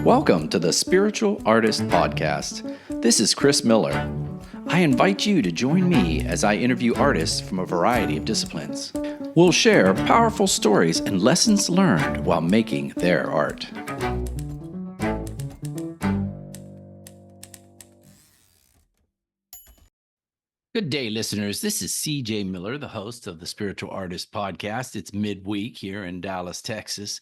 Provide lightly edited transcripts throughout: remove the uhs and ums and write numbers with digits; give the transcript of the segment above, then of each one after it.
Welcome to the Spiritual Artist Podcast. This is Chris Miller. I invite you to join me as I interview artists from a variety of disciplines. We'll share powerful stories and lessons learned while making their art. Good day, listeners. This is CJ Miller, the host of the Spiritual Artist Podcast. It's midweek here in Dallas, Texas.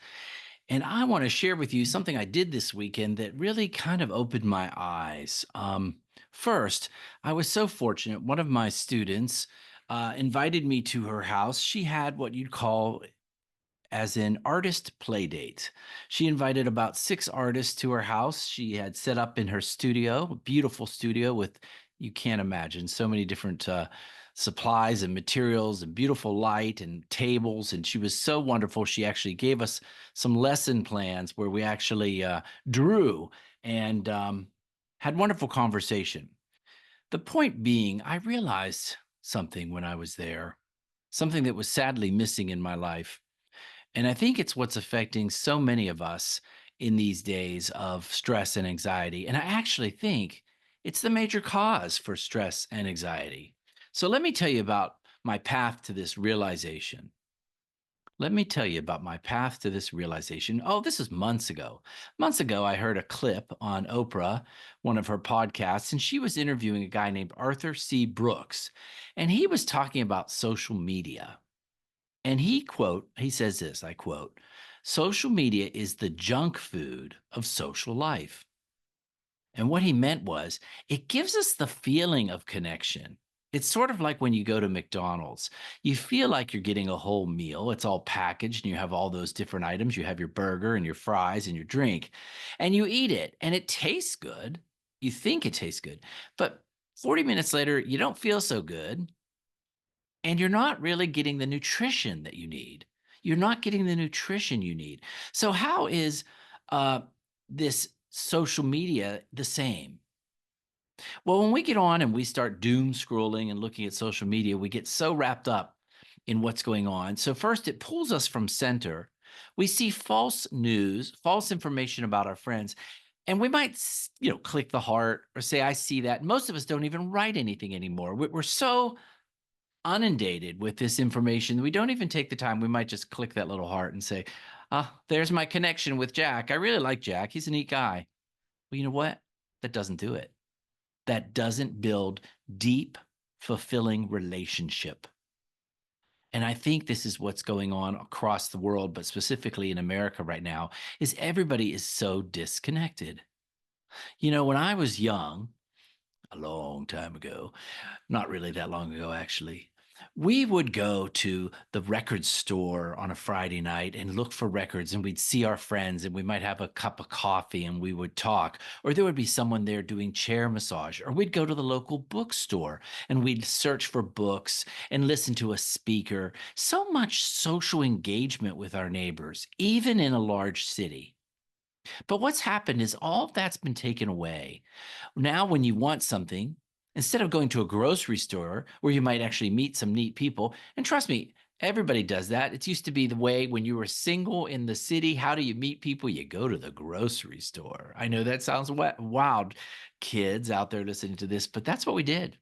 And I want to share with you something I did this weekend that really kind of opened my eyes. First, I was so fortunate. One of my students invited me to her house. She had what you'd call as an artist playdate. She invited about 6 artists to her house. She had set up in her studio, a beautiful studio with, you can't imagine, so many different supplies and materials and beautiful light and tables. And she was so wonderful. She actually gave us some lesson plans where we actually drew and had wonderful conversation. The point being, I realized something when I was there, something that was sadly missing in my life. And I think it's what's affecting so many of us in these days of stress and anxiety. And I actually think it's the major cause for stress and anxiety. So let me tell you about my path to this realization. Let me tell you about my path to this realization. Oh, this is months ago. Months ago, I heard a clip on Oprah, one of her podcasts, and she was interviewing a guy named Arthur C. Brooks. And he was talking about social media. And he says this, I quote, social media is the junk food of social life. And what he meant was it gives us the feeling of connection. It's sort of like when you go to McDonald's. You feel like you're getting a whole meal. It's all packaged and you have all those different items. You have your burger and your fries and your drink, and you eat it and it tastes good. You think it tastes good, but 40 minutes later, you don't feel so good. And you're not really getting the nutrition that you need. You're not getting the nutrition you need. So how is this social media the same? Well, when we get on and we start doom scrolling and looking at social media, we get so wrapped up in what's going on. So first, it pulls us from center. We see false news, false information about our friends, and we might, click the heart or say, "I see that." Most of us don't even write anything anymore. We're so inundated with this information. We don't even take the time. We might just click that little heart and say, there's my connection with Jack. I really like Jack. He's a neat guy. Well, you know what? That doesn't do it. That doesn't build deep, fulfilling relationship. And I think this is what's going on across the world, but specifically in America right now, is everybody is so disconnected. When I was young, a long time ago, not really that long ago, actually, we would go to the record store on a Friday night and look for records, and we'd see our friends, and we might have a cup of coffee and we would talk, or there would be someone there doing chair massage, or we'd go to the local bookstore and we'd search for books and listen to a speaker. So much social engagement with our neighbors, even in a large city. But what's happened is all of that's been taken away. Now, when you want something, instead of going to a grocery store where you might actually meet some neat people, and trust me, everybody does that. It used to be the way when you were single in the city. How do you meet people? You go to the grocery store. I know that sounds wild, kids out there listening to this, but that's what we did.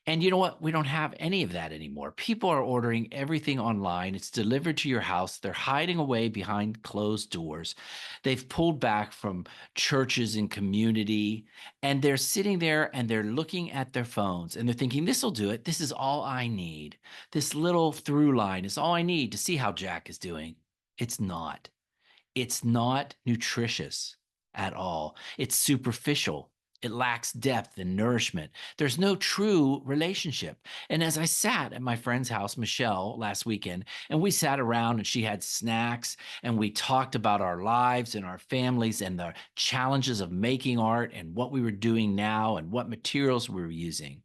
And you know what? We don't have any of that anymore. People are ordering everything online. It's delivered to your house. They're hiding away behind closed doors. They've pulled back from churches and community, and they're sitting there and they're looking at their phones and they're thinking, this will do it. This is all I need. This little through line is all I need to see how Jack is doing. It's not. It's not nutritious at all. It's superficial. It lacks depth and nourishment. There's no true relationship. And as I sat at my friend's house, Michelle, last weekend, and we sat around and she had snacks and we talked about our lives and our families and the challenges of making art and what we were doing now and what materials we were using,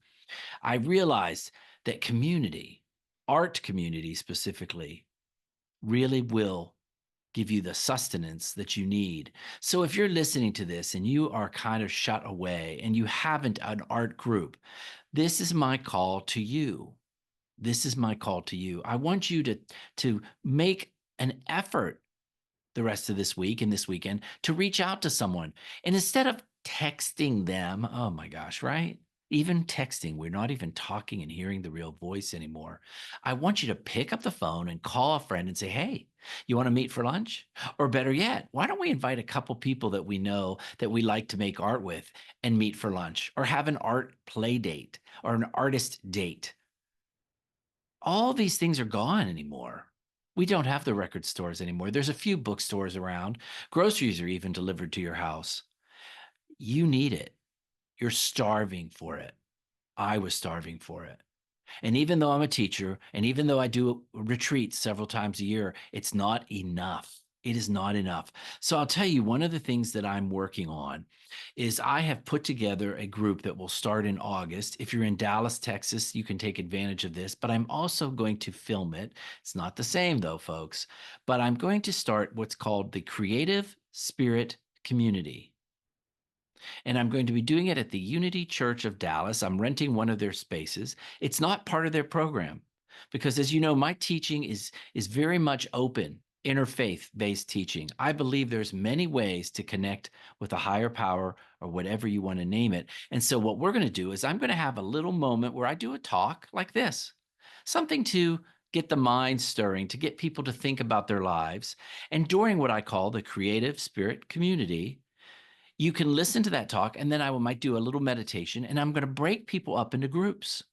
I realized that community, art community specifically, really will give you the sustenance that you need. So if you're listening to this and you are kind of shut away and you haven't an art group, this is my call to you. This is my call to you. I want you to make an effort the rest of this week and this weekend to reach out to someone. And instead of texting them, oh my gosh, right? Even texting, we're not even talking and hearing the real voice anymore. I want you to pick up the phone and call a friend and say, hey, you want to meet for lunch? Or better yet, why don't we invite a couple people that we know that we like to make art with and meet for lunch, or have an art play date or an artist date? All these things are gone anymore. We don't have the record stores anymore. There's a few bookstores around. Groceries are even delivered to your house. You need it. You're starving for it. I was starving for it. And even though I'm a teacher, and even though I do retreats several times a year, it's not enough. It is not enough. So I'll tell you, one of the things that I'm working on is I have put together a group that will start in August. If you're in Dallas, Texas, you can take advantage of this, but I'm also going to film it. It's not the same though, folks, but I'm going to start what's called the Creative Spirit Community. And I'm going to be doing it at the Unity Church of Dallas. I'm renting one of their spaces. It's not part of their program because, as you know, my teaching is very much open, interfaith based teaching. I believe there's many ways to connect with a higher power, or whatever you want to name it. And so what we're going to do is I'm going to have a little moment where I do a talk like this, something to get the mind stirring, to get people to think about their lives. And during what I call the Creative Spirit Community, you can listen to that talk, and then I might do a little meditation, and I'm going to break people up into groups.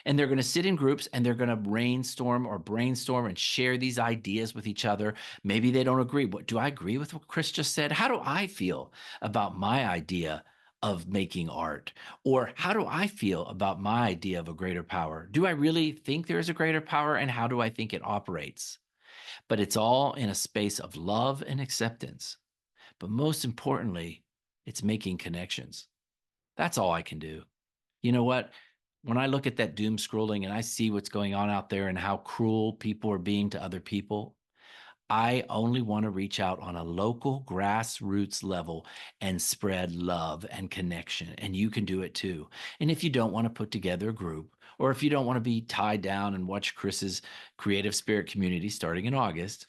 And they're going to sit in groups and they're going to brainstorm and share these ideas with each other. Maybe they don't agree. What do I agree with what Chris just said? How do I feel about my idea of making art? Or how do I feel about my idea of a greater power? Do I really think there is a greater power, and how do I think it operates? But it's all in a space of love and acceptance. But most importantly, it's making connections. That's all I can do. You know what? When I look at that doom scrolling and I see what's going on out there and how cruel people are being to other people, I only want to reach out on a local grassroots level and spread love and connection. And you can do it too. And if you don't want to put together a group, or if you don't want to be tied down and watch Chris's Creative Spirit Community starting in August,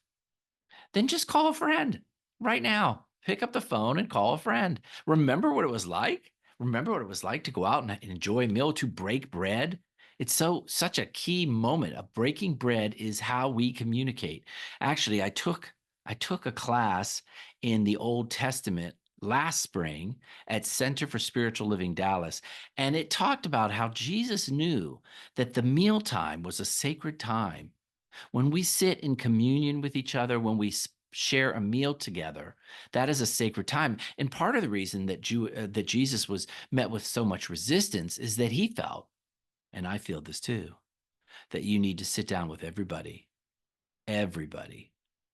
then just call a friend right now. Pick up the phone and call a friend. Remember what it was like? Remember what it was like to go out and enjoy a meal, to break bread? It's such a key moment. Of breaking bread is how we communicate. Actually, I took a class in the Old Testament last spring at Center for Spiritual Living Dallas, and it talked about how Jesus knew that the mealtime was a sacred time. When we sit in communion with each other, when we share a meal together, that is a sacred time. And part of the reason that Jesus was met with so much resistance is that he felt, and I feel this too, that you need to sit down with everybody,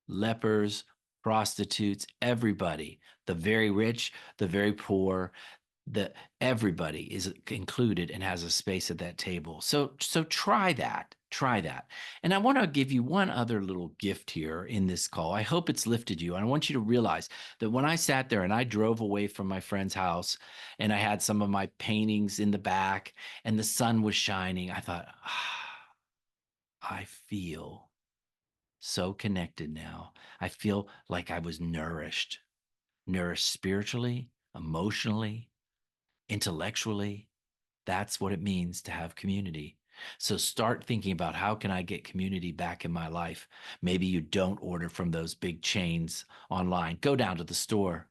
lepers, prostitutes, everybody, the very rich, the very poor, the everybody is included and has a space at that table. So try that. And I want to give you one other little gift here in this call. I hope it's lifted you. And I want you to realize that when I sat there and I drove away from my friend's house and I had some of my paintings in the back and the sun was shining, I thought, I feel so connected now. I feel like I was nourished spiritually, emotionally, intellectually. That's what it means to have community. So start thinking about, how can I get community back in my life? Maybe you don't order from those big chains online. Go down to the store.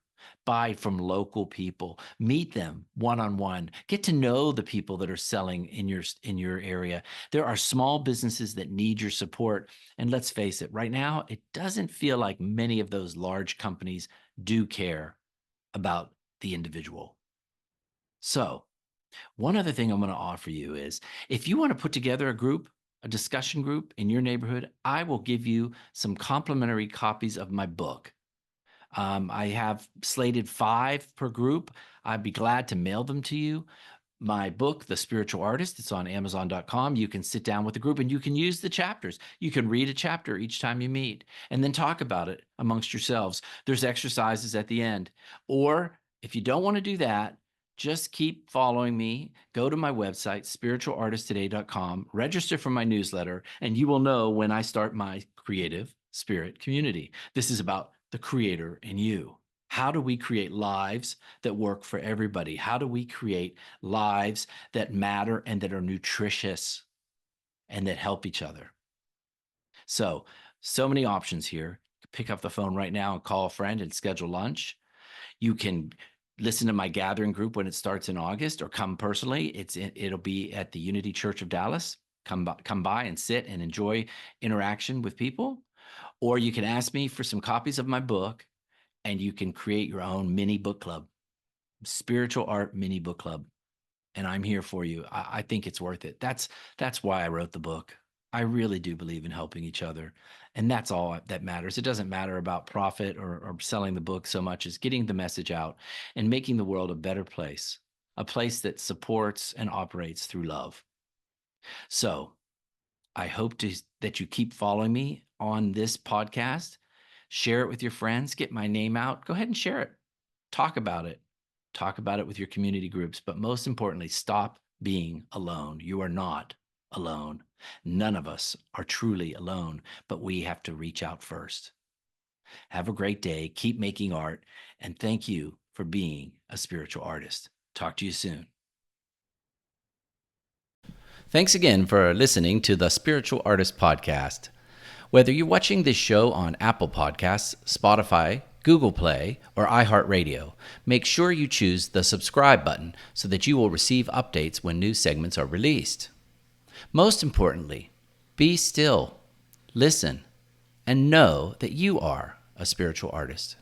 Buy from local people. Meet them one-on-one. Get to know the people that are selling in your area. There are small businesses that need your support. And let's face it, right now, it doesn't feel like many of those large companies do care about the individual. So one other thing I'm going to offer you is, if you want to put together a group, a discussion group in your neighborhood, I will give you some complimentary copies of my book. I have slated 5 per group. I'd be glad to mail them to you. My book, The Spiritual Artist, it's on Amazon.com. You can sit down with the group and you can use the chapters. You can read a chapter each time you meet and then talk about it amongst yourselves. There's exercises at the end. Or if you don't want to do that, just keep following me. Go to my website, spiritualartisttoday.com, register for my newsletter, and you will know when I start my Creative Spirit Community. This is about the creator in you. How do we create lives that work for everybody? How do we create lives that matter and that are nutritious and that help each other? So many options here. Pick up the phone right now and call a friend and schedule lunch. You can listen to my gathering group when it starts in August, or come personally. It'll be at the Unity Church of Dallas. Come by and sit and enjoy interaction with people. Or you can ask me for some copies of my book, and you can create your own mini book club, spiritual art mini book club. And I'm here for you. I think it's worth it. That's why I wrote the book. I really do believe in helping each other. And that's all that matters. It doesn't matter about profit or selling the book so much as getting the message out and making the world a better place, a place that supports and operates through love. So I hope that you keep following me on this podcast. Share it with your friends. Get my name out. Go ahead and share it. Talk about it. Talk about it with your community groups. But most importantly, stop being alone. You are not alone. None of us are truly alone, but we have to reach out first. Have a great day. Keep making art. And thank you for being a spiritual artist. Talk to you soon. Thanks again for listening to the Spiritual Artist Podcast. Whether you're watching this show on Apple Podcasts, Spotify, Google Play, or iHeartRadio, make sure you choose the subscribe button so that you will receive updates when new segments are released. Most importantly, be still, listen, and know that you are a spiritual artist.